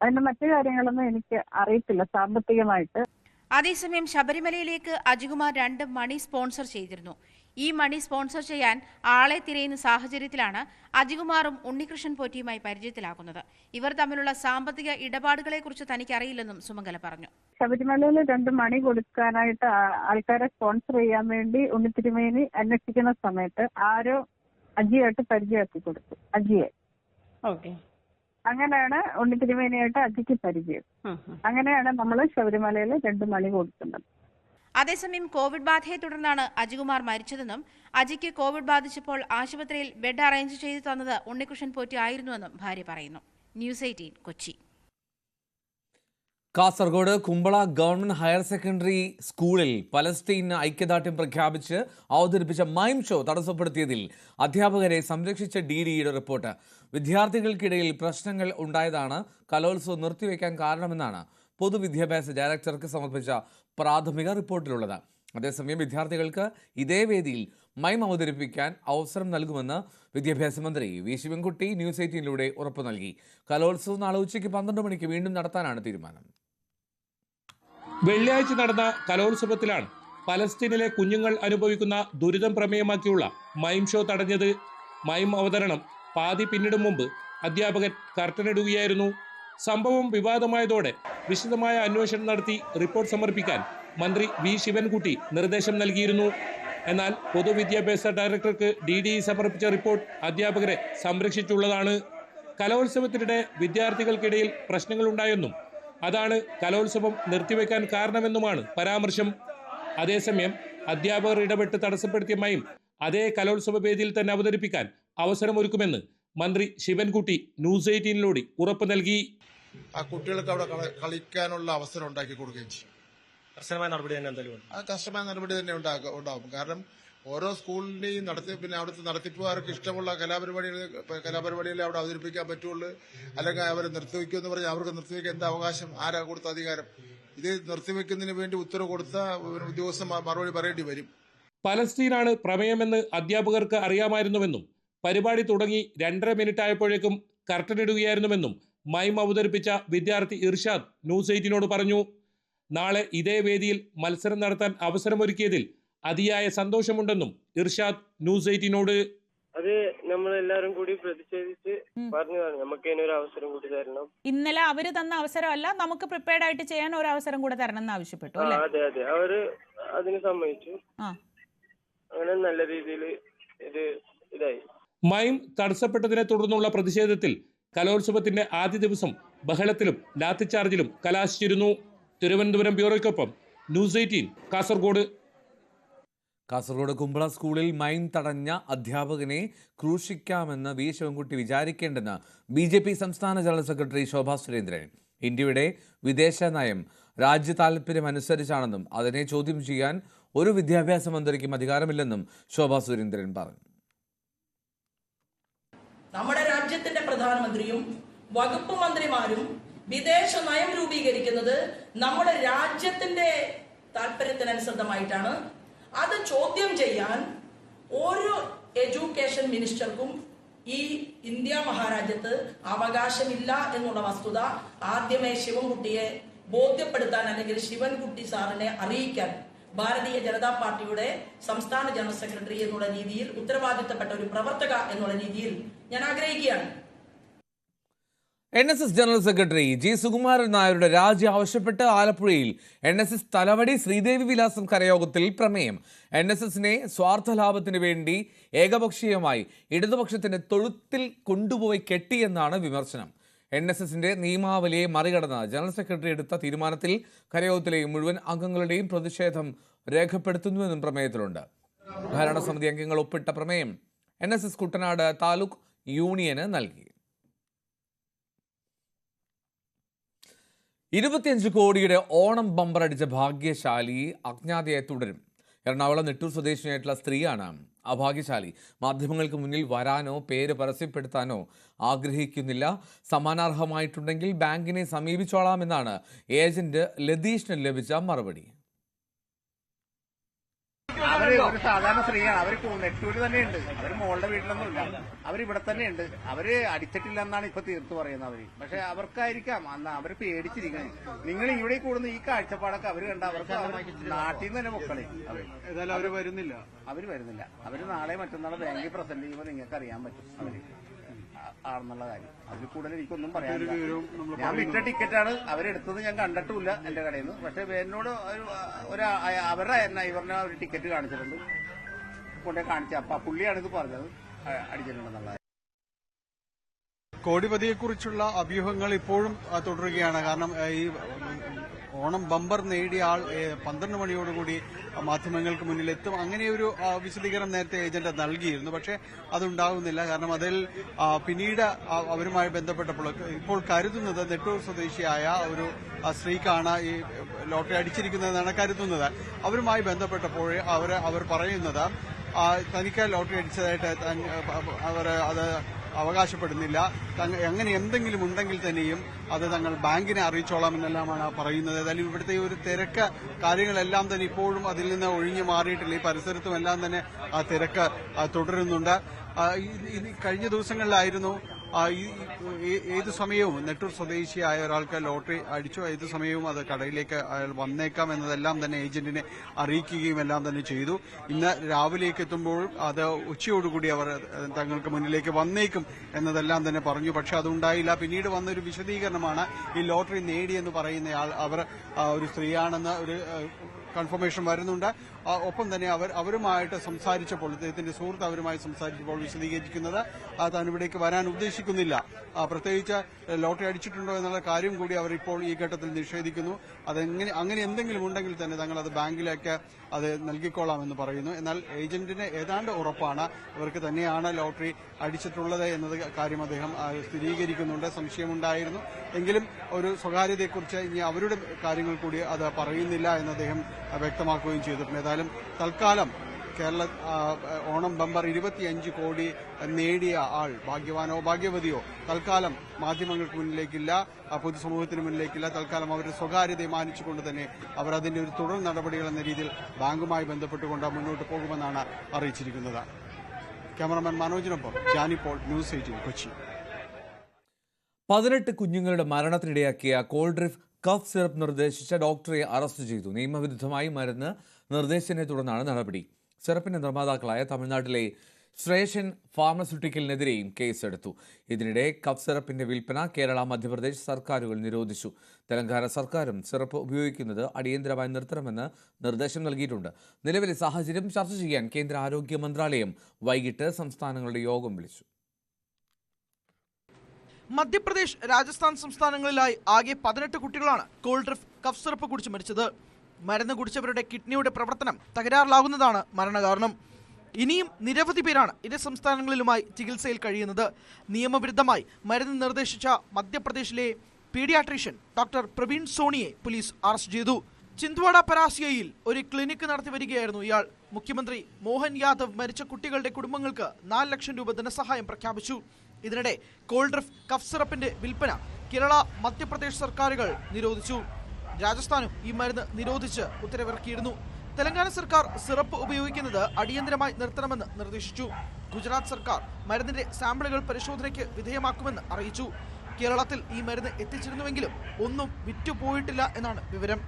അതിന്റെ മറ്റു കാര്യങ്ങളൊന്നും എനിക്ക് അറിയത്തില്ല സാമ്പത്തികമായിട്ട്. അതേസമയം ശബരിമലയിലേക്ക് അജികുമാർ 2 മണി സ്പോൺസർ ചെയ്തിരുന്നു. ഈ മണി സ്പോൺസർ ചെയ്യാൻ ആളെ തിരയുന്ന സാഹചര്യത്തിലാണ് അജികുമാറും ഉണ്ണികൃഷ്ണൻ പോറ്റിയുമായി പരിചയത്തിലാകുന്നത്. ഇവർ തമ്മിലുള്ള സാമ്പത്തിക ഇടപാടുകളെക്കുറിച്ച് തനിക്കറിയില്ലെന്നും സുമംഗല പറഞ്ഞു. ശബരിമലയിൽ 2 മണി കൊടുക്കാനായിട്ട് ആൾക്കാരെ സ്പോൺസർ ചെയ്യാൻ വേണ്ടി ഉണ്ണിത്തിരുമേനി അന്വേഷിക്കുന്ന സമയത്ത് ആരോ അജിയായിട്ട് പരിചയമാക്കി കൊടുത്തു. അജിയെ അങ്ങനെയാണ് ഉണ്ണിത്തിരുമേനിയായിട്ട് അജിക്ക് പരിചയം. അങ്ങനെയാണ് നമ്മൾ ശബരിമലയിൽ 2 മണി കൊടുക്കുന്നത്. അതേസമയം കോവിഡ് ബാധയെ തുടർന്നാണ് അജികുമാർ മരിച്ചതെന്നും അജിക്ക് കോവിഡ് ബാധിച്ചപ്പോൾ ആശുപത്രിയിൽ ബെഡ് അറേഞ്ച് ചെയ്തു തന്നത് ഉണ്ണികൃഷ്ണൻ പോറ്റി ആയിരുന്നുവെന്നും ഭാര്യ പറയുന്നു. News 18 Kochi. Kasaragod Kumbla government higher secondary സ്കൂളിൽ പലസ്തീന് ഐക്യദാർഢ്യം പ്രഖ്യാപിച്ച് അവതരിപ്പിച്ച മൈം ഷോ തടസ്സപ്പെടുത്തിയതിൽ അധ്യാപകരെ സംരക്ഷിച്ച DDEയുടെ റിപ്പോർട്ട്. വിദ്യാർത്ഥികൾക്കിടയിൽ പ്രശ്നങ്ങൾ ഉണ്ടായതാണ് കലോത്സവം നിർത്തിവെക്കാൻ കാരണമെന്നാണ് പൊതുവിദ്യാഭ്യാസ ഡയറക്ടർക്ക് സമർപ്പിച്ച പ്രാഥമിക റിപ്പോർട്ടിലുള്ളത്. അതേസമയം വിദ്യാർത്ഥികൾക്ക് ഇതേ വേദിയിൽ മൈം അവതരിപ്പിക്കാൻ അവസരം നൽകുമെന്ന് വിദ്യാഭ്യാസ മന്ത്രി വി ശിവൻകുട്ടി ന്യൂസ് 18 ഉറപ്പു നൽകി. കലോത്സവം നാളെ ഉച്ചയ്ക്ക് 12 മണിക്ക് വീണ്ടും നടത്താനാണ് തീരുമാനം. വെള്ളിയാഴ്ച നടന്ന കലോത്സവത്തിലാണ് പലസ്തീനിലെ കുഞ്ഞുങ്ങൾ അനുഭവിക്കുന്ന ദുരിതം പ്രമേയമാക്കിയുള്ള മൈം ഷോ തടഞ്ഞത്. മൈം അവതരണം പാതി പിന്നിടും മുമ്പ് അധ്യാപകൻ കർട്ടനിടുകയായിരുന്നു. സംഭവം വിവാദമായതോടെ വിശദമായ അന്വേഷണം നടത്തി റിപ്പോർട്ട് സമർപ്പിക്കാൻ മന്ത്രി വി ശിവൻകുട്ടി നിർദ്ദേശം നൽകിയിരുന്നു. എന്നാൽ പൊതുവിദ്യാഭ്യാസ ഡയറക്ടർക്ക് DDE സമർപ്പിച്ച റിപ്പോർട്ട് അധ്യാപകരെ സംരക്ഷിച്ചുള്ളതാണ്. കലോത്സവത്തിനിടെ വിദ്യാർത്ഥികൾക്കിടയിൽ പ്രശ്നങ്ങളുണ്ടായെന്നും അതാണ് കലോത്സവം നിർത്തിവെക്കാൻ കാരണമെന്നുമാണ് പരാമർശം. അതേസമയം അധ്യാപകർ ഇടപെട്ട് തടസ്സപ്പെടുത്തിയ മൈം അതേ കലോത്സവ വേദിയിൽ തന്നെ അവതരിപ്പിക്കാൻ അവസരമൊരുക്കുമെന്ന് മന്ത്രി ശിവൻകുട്ടി ന്യൂസ് 18 ഉറപ്പ് നൽകി. ആ കുട്ടികൾക്ക് അവിടെ കളിക്കാനുള്ള അവസരം ഉണ്ടാക്കി കൊടുക്കുകയും ചെയ്യും. കർശനമായ നടപടി തന്നെ എന്തായാലും കർശനമായ നടപടി തന്നെ ഉണ്ടാകും. കാരണം ഓരോ സ്കൂളിന്റെയും പിന്നെ അവിടുത്തെ നടത്തിപ്പുകാർക്ക് ഇഷ്ടമുള്ള കലാപരിപാടികളെ അവിടെ അവതരിപ്പിക്കാൻ പറ്റുള്ളൂ. അല്ലെങ്കിൽ അവർ നിർത്തിവെക്കുമെന്ന് പറഞ്ഞാൽ അവർക്ക് നിർത്തിവെക്കാൻ എന്താ അവകാശം? ആരാ കൊടുത്ത അധികാരം? ഇത് നിർത്തിവെക്കുന്നതിന് വേണ്ടി ഉത്തരവ് കൊടുത്ത ഉദ്യോഗസ്ഥൻ മറുപടി പറയേണ്ടി വരും. പലസ്തീനാണ് പ്രമേയമെന്ന് അധ്യാപകർക്ക് അറിയാമായിരുന്നുവെന്നും പരിപാടി തുടങ്ങി 2.5 മിനിറ്റ് ആയപ്പോഴേക്കും കർട്ടനിടുകയായിരുന്നുവെന്നും മൈം അവതരിപ്പിച്ച വിദ്യാർത്ഥി ഇർഷാദ് ന്യൂസ് 18 പറഞ്ഞു. നാളെ ഇതേ വേദിയിൽ മത്സരം നടത്താൻ അവസരമൊരുക്കിയതിൽ അതിയായ സന്തോഷമുണ്ടെന്നും ഇർഷാദ് ന്യൂസ് 18 അത് നമ്മളെല്ലാരും കൂടി പ്രതിഷേധിച്ച് പറഞ്ഞതാണ് നമുക്ക് അതിനൊരു അവസരം കൂടി തരണം. ഇന്നലെ അവര് തന്ന അവസരമല്ല, നമുക്ക് പ്രിപ്പയർഡ് ആയിട്ട് ചെയ്യാൻ ഒരു അവസരം കൂടെ തരണം എന്ന് ആവശ്യപ്പെട്ടു. അതെ അതെ, അവര് അതിന് സമ്മതിച്ചു. അങ്ങനെ നല്ല രീതിയിൽ ഇതായി. മൈം തടസ്സപ്പെട്ടതിനെ തുടർന്നുള്ള പ്രതിഷേധത്തിൽ കലോത്സവത്തിന്റെ ആദ്യ ദിവസം ബഹളത്തിലും ലാത്തിച്ചാർജിലും കലാശിച്ചിരുന്നു. തിരുവനന്തപുരം ബ്യൂറോയ്ക്കൊപ്പം ന്യൂസ് 18 കാസർഗോഡ്. കാസർഗോഡ് കുമ്പള സ്കൂളിൽ മൈം തടഞ്ഞ അധ്യാപകനെ ക്രൂശിക്കാമെന്ന് വി ശിവൻകുട്ടി വിചാരിക്കേണ്ടെന്ന് BJP സംസ്ഥാന ജനറൽ സെക്രട്ടറി ശോഭാ സുരേന്ദ്രൻ. ഇന്ത്യയുടെ വിദേശ നയം രാജ്യ താൽപര്യമനുസരിച്ചാണെന്നും അതിനെ ചോദ്യം ചെയ്യാൻ ഒരു വിദ്യാഭ്യാസ മന്ത്രിക്കും അധികാരമില്ലെന്നും ശോഭാ സുരേന്ദ്രൻ പറഞ്ഞു. നമ്മുടെ രാജ്യത്തിന്റെ പ്രധാനമന്ത്രിയും വകുപ്പ് മന്ത്രിമാരും വിദേശ നയം രൂപീകരിക്കുന്നത് നമ്മുടെ രാജ്യത്തിന്റെ താല്പര്യത്തിനനുസൃതമായിട്ടാണ്. അത് ചോദ്യം ചെയ്യാൻ ഒരു എഡ്യൂക്കേഷൻ മിനിസ്റ്റർക്കും ഈ ഇന്ത്യ മഹാരാജ്യത്ത് അവകാശമില്ല എന്നുള്ള വസ്തുത ആദ്യമേ ശിവൻകുട്ടിയെ ബോധ്യപ്പെടുത്താൻ, അല്ലെങ്കിൽ ശിവൻകുട്ടി സാറിനെ അറിയിക്കാൻ ഭാരതീയ ജനതാ പാർട്ടിയുടെ സംസ്ഥാന ജനറൽ സെക്രട്ടറി എന്നുള്ള രീതിയിൽ, ഉത്തരവാദിത്തപ്പെട്ട ഒരു പ്രവർത്തക എന്നുള്ള രീതിയിൽ ഞാൻ ആഗ്രഹിക്കുകയാണ്. NSS general secretary G Sukumaran നായരുടെ രാജി ആവശ്യപ്പെട്ട് ആലപ്പുഴയിൽ NSS തലവടി ശ്രീദേവി വിലാസം കരയോഗത്തിൽ പ്രമേയം. NSSനെ സ്വാർത്ഥ ലാഭത്തിന് വേണ്ടി ഏകപക്ഷീയമായി ഇടതുപക്ഷത്തിന്റെ തൊഴുത്തിൽ കൊണ്ടുപോയി കെട്ടിയെന്നാണ് വിമർശനം. NSSന്റെ നിയമാവലിയെ മറികടന്ന് ജനറൽ സെക്രട്ടറി എടുത്ത തീരുമാനത്തിൽ കരയോഗത്തിലെ മുഴുവൻ അംഗങ്ങളുടെയും പ്രതിഷേധം രേഖപ്പെടുത്തുന്നുവെന്നും പ്രമേയത്തിലുണ്ട്. ഭരണസമിതി അംഗങ്ങൾ ഒപ്പിട്ട പ്രമേയം NSS കുട്ടനാട് താലൂക്ക് യൂണിയന് നൽകി. 25 കോടിയുടെ ഓണം ബമ്പർ അടിച്ച ഭാഗ്യശാലി അജ്ഞാതയായി തുടരും. എറണാകുളം നെട്ടൂർ സ്വദേശിനിയായിട്ടുള്ള സ്ത്രീയാണ് അഭാഗ്യശാലി. മാധ്യമങ്ങൾക്ക് മുന്നിൽ വരാനോ പേര് പരസ്യപ്പെടുത്താനോ ആഗ്രഹിക്കുന്നില്ല. സമ്മാനാർഹമായിട്ടുണ്ടെങ്കിൽ ബാങ്കിനെ സമീപിച്ചോളാമെന്നാണ് ഏജന്റ് ലതീഷിന് ലഭിച്ച മറുപടി. അവര് ഒരു സാധാരണ സ്ത്രീയാണ്. അവർ നെട്ടൂര് തന്നെയുണ്ട്. അവർ മോളുടെ വീട്ടിലൊന്നുമില്ല. അവരിവിടെ തന്നെയുണ്ട്. അവര് അടിച്ചിട്ടില്ലെന്നാണ് ഇപ്പൊ തീർത്തു പറയുന്നത് അവര്. പക്ഷെ അവർക്കായിരിക്കാം അന്ന് അവർ പേടിച്ചിരിക്കുന്നത്. നിങ്ങൾ ഇവിടെ കൂടുന്ന ഈ കാഴ്ചപ്പാടൊക്കെ അവര് കണ്ട അവർക്ക് നാട്ടിൽ നിന്ന് തന്നെ മക്കളെ ഏതായാലും അവര് വരുന്നില്ല. അവര് നാളെ മറ്റന്നാളെ ബാങ്കിൽ പ്രസന്റ് ചെയ്യുമ്പോൾ നിങ്ങൾക്ക് അറിയാൻ പറ്റും അവര് ആണെന്നുള്ള കാര്യം. അതിൽ കൂടുതൽ എനിക്കൊന്നും പറയാനില്ല. ഞാൻ വിറ്റ ടിക്കറ്റാണ് അവരെടുത്തത്. ഞാൻ കണ്ടിട്ടുമില്ല എന്റെ കടയിൽ നിന്ന്. പക്ഷെ എന്നോട് അവരുടെ ഇവരുടെ ഒരു ടിക്കറ്റ് കാണിച്ചിട്ടുണ്ട്, കൊണ്ടേ കാണിച്ച. അപ്പൊ പുള്ളിയാണ് ഇത് പറഞ്ഞത് അടിച്ചിട്ടുണ്ടെന്നുള്ളത്. കോടിപതിയെക്കുറിച്ചുള്ള അഭ്യൂഹങ്ങൾ ഇപ്പോഴും തുടരുകയാണ്. കാരണം ഈ ഓണം ബമ്പർ നേടിയ ആൾ 12 മണിയോടുകൂടി മാധ്യമങ്ങൾക്ക് മുന്നിലെത്തും. അങ്ങനെയൊരു വിശദീകരണം നേരത്തെ ഏജന്റ് നൽകിയിരുന്നു. പക്ഷേ അതുണ്ടാകുന്നില്ല. കാരണം അതിൽ പിന്നീട് അവരുമായി ബന്ധപ്പെട്ടപ്പോൾ ഇപ്പോൾ കരുതുന്നത് നെട്ടൂർ സ്വദേശിയായ ഒരു സ്ത്രീക്കാണ് ഈ ലോട്ടറി അടിച്ചിരിക്കുന്നതെന്നാണ് കരുതുന്നത്. അവരുമായി ബന്ധപ്പെട്ടപ്പോൾ അവർ പറയുന്നത് തനിക്ക് ലോട്ടറി അടിച്ചതായിട്ട് അത് അവകാശപ്പെടുന്നില്ല. അങ്ങനെ എന്തെങ്കിലും ഉണ്ടെങ്കിൽ തന്നെയും അത് തങ്ങൾ ബാങ്കിനെ അറിയിച്ചോളാമെന്നെല്ലാമാണ് പറയുന്നത്. ഏതായാലും ഇവിടുത്തെ ഒരു തിരക്ക് കാര്യങ്ങളെല്ലാം തന്നെ ഇപ്പോഴും അതിൽ നിന്ന് ഒഴിഞ്ഞു മാറിയിട്ടില്ല. ഈ പരിസരത്തും എല്ലാം തന്നെ ആ തിരക്ക് തുടരുന്നുണ്ട്. കഴിഞ്ഞ ദിവസങ്ങളിലായിരുന്നു ഏത് സമയവും നെട്ടൂർ സ്വദേശിയായ ഒരാൾക്ക് ലോട്ടറി അടിച്ചു. ഏത് സമയവും അത് കടയിലേക്ക് അയാൾ വന്നേക്കാം എന്നതെല്ലാം തന്നെ ഏജന്റിനെ അറിയിക്കുകയും എല്ലാം തന്നെ ചെയ്തു. ഇന്ന് രാവിലേക്ക് എത്തുമ്പോൾ അത് ഉച്ചയോടുകൂടി അവർ തങ്ങൾക്ക് മുന്നിലേക്ക് വന്നേക്കും എന്നതെല്ലാം തന്നെ പറഞ്ഞു. പക്ഷെ അതുണ്ടായില്ല. പിന്നീട് വന്നൊരു വിശദീകരണമാണ് ഈ ലോട്ടറി നേടിയെന്ന് പറയുന്നയാൾ അവർ ഒരു സ്ത്രീയാണെന്ന് ഒരു കൺഫർമേഷൻ വരുന്നുണ്ട്. ഒപ്പം തന്നെ അവരുമായിട്ട് സംസാരിച്ചപ്പോൾ, അദ്ദേഹത്തിന്റെ സുഹൃത്ത് അവരുമായി സംസാരിച്ചപ്പോൾ വിശദീകരിക്കുന്നത് താൻ ഇവിടേക്ക് വരാൻ ഉദ്ദേശിക്കുന്നില്ല. പ്രത്യേകിച്ച് ലോട്ടറി അടിച്ചിട്ടുണ്ടോ എന്നുള്ള കാര്യം കൂടി അവർ ഇപ്പോൾ ഈ ഘട്ടത്തിൽ നിഷേധിക്കുന്നു. അങ്ങനെ എന്തെങ്കിലും ഉണ്ടെങ്കിൽ തന്നെ തങ്ങൾ അത് ബാങ്കിലേക്ക് അത് നൽകിക്കൊള്ളാമെന്ന് പറയുന്നു. എന്നാൽ ഏജന്റിന് ഏതാണ്ട് ഉറപ്പാണ് ഇവർക്ക് തന്നെയാണ് ലോട്ടറി അടിച്ചിട്ടുള്ളത് എന്നത് കാര്യം അദ്ദേഹം സ്ഥിരീകരിക്കുന്നുണ്ട്. സംശയമുണ്ടായിരുന്നു എങ്കിലും ഒരു സ്വകാര്യതയെക്കുറിച്ച് ഇനി അവരുടെ കാര്യങ്ങൾ കൂടി അത് പറയുന്നില്ല എന്ന് അദ്ദേഹം വ്യക്തമാക്കുകയും ചെയ്തിട്ടുണ്ട്. ഏതായാലും തൽക്കാലം കേരള ഓണം ബമ്പർ 25 കോടി നേടിയ ആൾ ഭാഗ്യവാനോ ഭാഗ്യവതിയോ തൽക്കാലം മാധ്യമങ്ങൾക്ക് മുന്നിലേക്കില്ല, പൊതുസമൂഹത്തിന് മുന്നിലേക്കില്ല. തൽക്കാലം അവരുടെ സ്വകാര്യതയെ മാനിച്ചുകൊണ്ട് തന്നെ അവർ അതിന്റെ ഒരു തുടർ നടപടികൾ എന്ന രീതിയിൽ ബാങ്കുമായി ബന്ധപ്പെട്ടുകൊണ്ട് മുന്നോട്ട് പോകുമെന്നാണ് അറിയിച്ചിരിക്കുന്നത്. ക്യാമറമാൻ മനോജിനൊപ്പം ജാനിപ്പോൾ, ന്യൂസ് 18 കൊച്ചി. 18 കുഞ്ഞുങ്ങളുടെ മരണത്തിനിടയാക്കിയ കോൾഡ്രിഫ് കഫ് സിറപ്പ് നിർദ്ദേശിച്ച ഡോക്ടറെ അറസ്റ്റ് ചെയ്തു. നിയമവിരുദ്ധമായി മരുന്ന് നിർദ്ദേശിച്ചതിനെ തുടർന്നാണ് നടപടി. സിറപ്പിന്റെ നിർമ്മാതാക്കളായ തമിഴ്നാട്ടിലെ ശ്രേഷൻ ഫാർമസ്യൂട്ടിക്കലിനെതിരെയും കേസെടുത്തു. ഇതിനിടെ കഫ് സിറപ്പിന്റെ വിൽപ്പന കേരള, മധ്യപ്രദേശ് സർക്കാരുകൾ നിരോധിച്ചു. തെലങ്കാന സർക്കാരും സിറപ്പ് ഉപയോഗിക്കുന്നത് അടിയന്തരമായി നിർത്തണമെന്ന് നിർദ്ദേശം നൽകിയിട്ടുണ്ട്. നിലവിലെ സാഹചര്യം ചർച്ച ചെയ്യാൻ കേന്ദ്ര ആരോഗ്യ മന്ത്രാലയം വൈകിട്ട് സംസ്ഥാനങ്ങളുടെ യോഗം വിളിച്ചു. മധ്യപ്രദേശ്, രാജസ്ഥാൻ സംസ്ഥാനങ്ങളിലായി ആകെ 18 കുട്ടികളാണ് കോൾഡ്രിഫ് കഫ് സിറപ്പ് കുടിച്ച് മരിച്ചത്. മരുന്ന് കുടിച്ചവരുടെ കിഡ്നിയുടെ പ്രവർത്തനം തകരാറിലാകുന്നതാണ് മരണകാരണം. ഇനിയും നിരവധി പേരാണ് ഇരു സംസ്ഥാനങ്ങളിലുമായി ചികിത്സയിൽ കഴിയുന്നത്. നിയമവിരുദ്ധമായി മരുന്ന് നിർദ്ദേശിച്ച മധ്യപ്രദേശിലെ പീഡിയാട്രീഷ്യൻ ഡോക്ടർ പ്രവീൺ സോണിയെ പോലീസ് അറസ്റ്റ് ചെയ്തു. ചിന്ദ്വാഡ പരാസിയയിൽ ഒരു ക്ലിനിക്ക് നടത്തി വരികയായിരുന്നു ഇയാൾ. മുഖ്യമന്ത്രി മോഹൻ യാദവ് മരിച്ച കുട്ടികളുടെ കുടുംബങ്ങൾക്ക് 4 ലക്ഷം രൂപ ധനസഹായം പ്രഖ്യാപിച്ചു. ഇതിനിടെ കോൾഡ്രിഫ് കഫ് സിറപ്പിന്റെ വിൽപ്പന കേരള, മധ്യപ്രദേശ് സർക്കാരുകൾ നിരോധിച്ചു. രാജസ്ഥാനും ഈ മരുന്ന് നിരോധിച്ച് ഉത്തരവിറക്കിയിരുന്നു. തെലങ്കാന സർക്കാർ സിറപ്പ് ഉപയോഗിക്കുന്നത് അടിയന്തരമായി നിർത്തണമെന്ന് നിർദ്ദേശിച്ചു. ഗുജറാത്ത് സർക്കാർ മരുന്നിന്റെ സാമ്പിളുകൾ പരിശോധനയ്ക്ക് വിധേയമാക്കുമെന്ന് അറിയിച്ചു. കേരളത്തിൽ ഈ മരുന്ന് എത്തിച്ചിരുന്നുവെങ്കിലും ഒന്നും വിറ്റുപോയിട്ടില്ല എന്നാണ് വിവരം.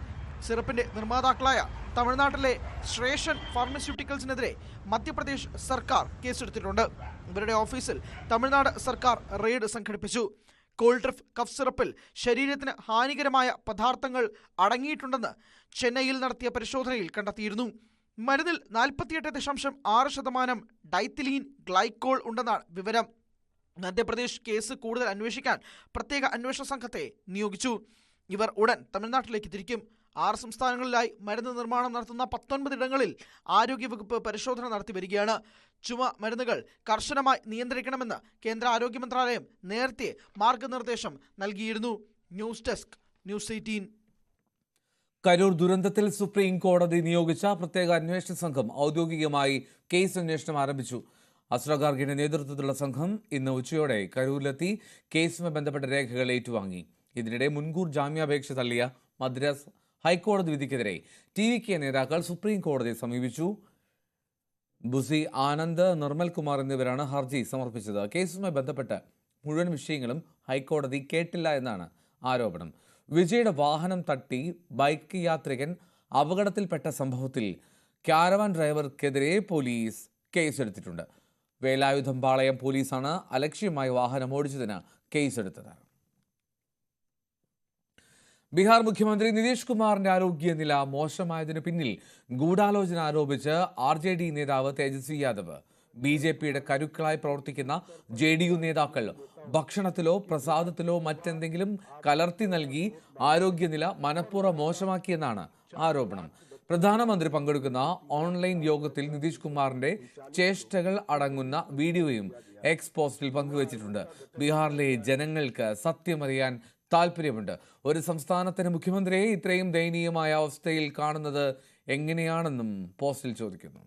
സിറപ്പിന്റെ നിർമ്മാതാക്കളായ തമിഴ്നാട്ടിലെ ശ്രേഷൻ ഫാർമസ്യൂട്ടിക്കൽസിനെതിരെ മധ്യപ്രദേശ് സർക്കാർ കേസെടുത്തിട്ടുണ്ട്. ഇവരുടെ ഓഫീസിൽ തമിഴ്നാട് സർക്കാർ റെയ്ഡ് സംഘടിപ്പിച്ചു. കോൾഡ്രിഫ് കഫ് സിറപ്പിൽ ശരീരത്തിന് ഹാനികരമായ പദാർത്ഥങ്ങൾ അടങ്ങിയിട്ടുണ്ടെന്ന് ചെന്നൈയിൽ നടത്തിയ പരിശോധനയിൽ കണ്ടെത്തിയിരുന്നു. മരുന്നിൽ 48.6% ഡൈത്തിലീൻ ഗ്ലൈക്കോൾ ഉണ്ടെന്നാണ് വിവരം. മധ്യപ്രദേശ് കേസ് കൂടുതൽ അന്വേഷിക്കാൻ പ്രത്യേക അന്വേഷണ സംഘത്തെ നിയോഗിച്ചു. ഇവർ ഉടൻ തമിഴ്നാട്ടിലേക്ക് തിരിക്കും. 6 സംസ്ഥാനങ്ങളിലായി മരുന്ന് നിർമ്മാണം നടത്തുന്ന 19 ഇടങ്ങളിൽ ആരോഗ്യവകുപ്പ് പരിശോധന നടത്തി വരികയാണ്. ചുമ മരുന്നുകൾ കർശനമായി നിയന്ത്രിക്കണമെന്ന് കേന്ദ്ര ആരോഗ്യ മന്ത്രാലയം നേരത്തെ മാർഗനിർദ്ദേശം നൽകിയിരുന്നു. News desk, news 18. കരൂർ ദുരന്തത്തിൽ സുപ്രീം കോടതി നിയോഗിച്ച പ്രത്യേക അന്വേഷണ സംഘം ഔദ്യോഗികമായി കേസ് അന്വേഷണം ആരംഭിച്ചു. അസ്ര ഖാർഗെയുടെ നേതൃത്വത്തിലുള്ള സംഘം ഇന്ന് ഉച്ചയോടെ കരൂരിലെത്തി കേസുമായി ബന്ധപ്പെട്ട രേഖകൾ ഏറ്റുവാങ്ങി. ഇതിനിടെ മുൻകൂർ ജാമ്യാപേക്ഷ തള്ളിയ മദ്രാസ് ഹൈക്കോടതി വിധിക്കെതിരെ TVK നേതാക്കൾ സുപ്രീം കോടതിയെ സമീപിച്ചു. ബുസി ആനന്ദ്, നിർമ്മൽ കുമാർ എന്നിവരാണ് ഹർജി സമർപ്പിച്ചത്. കേസുമായി ബന്ധപ്പെട്ട് മുഴുവൻ വിഷയങ്ങളും ഹൈക്കോടതി കേട്ടില്ല എന്നാണ് ആരോപണം. വിജയുടെ വാഹനം തട്ടി ബൈക്ക് യാത്രികൻ അപകടത്തിൽപ്പെട്ട സംഭവത്തിൽ കാരവാൻ ഡ്രൈവർക്കെതിരെ പോലീസ് കേസെടുത്തിട്ടുണ്ട്. വേലായുധം പാളയം പോലീസാണ് അലക്ഷ്യമായി വാഹനം ഓടിച്ചതിന് കേസെടുത്തത്. ബീഹാർ മുഖ്യമന്ത്രി നിതീഷ് കുമാറിന്റെ ആരോഗ്യനില മോശമായതിനു പിന്നിൽ ഗൂഢാലോചന ആരോപിച്ച് RJD നേതാവ് തേജസ്വി യാദവ്. BJPയുടെ കരുക്കളായി പ്രവർത്തിക്കുന്ന JDU നേതാക്കൾ ഭക്ഷണത്തിലോ പ്രസാദത്തിലോ മറ്റെന്തെങ്കിലും കലർത്തി നൽകി ആരോഗ്യനില മനഃപൂർവ്വം മോശമാക്കിയെന്നാണ് ആരോപണം. പ്രധാനമന്ത്രി പങ്കെടുക്കുന്ന ഓൺലൈൻ യോഗത്തിൽ നിതീഷ് കുമാറിന്റെ ചേഷ്ടകൾ അടങ്ങുന്ന വീഡിയോയും എക്സ് പോസ്റ്റിൽ പങ്കുവച്ചിട്ടുണ്ട്. ബീഹാറിലെ ജനങ്ങൾക്ക് സത്യമറിയാൻ താല്പര്യമുണ്ട്. ഒരു സംസ്ഥാനത്തിന് മുഖ്യമന്ത്രിയെ ഇത്രയും ദയനീയമായ അവസ്ഥയിൽ കാണുന്നത് എങ്ങനെയാണെന്നും പോസ്റ്റിൽ ചോദിക്കുന്നു.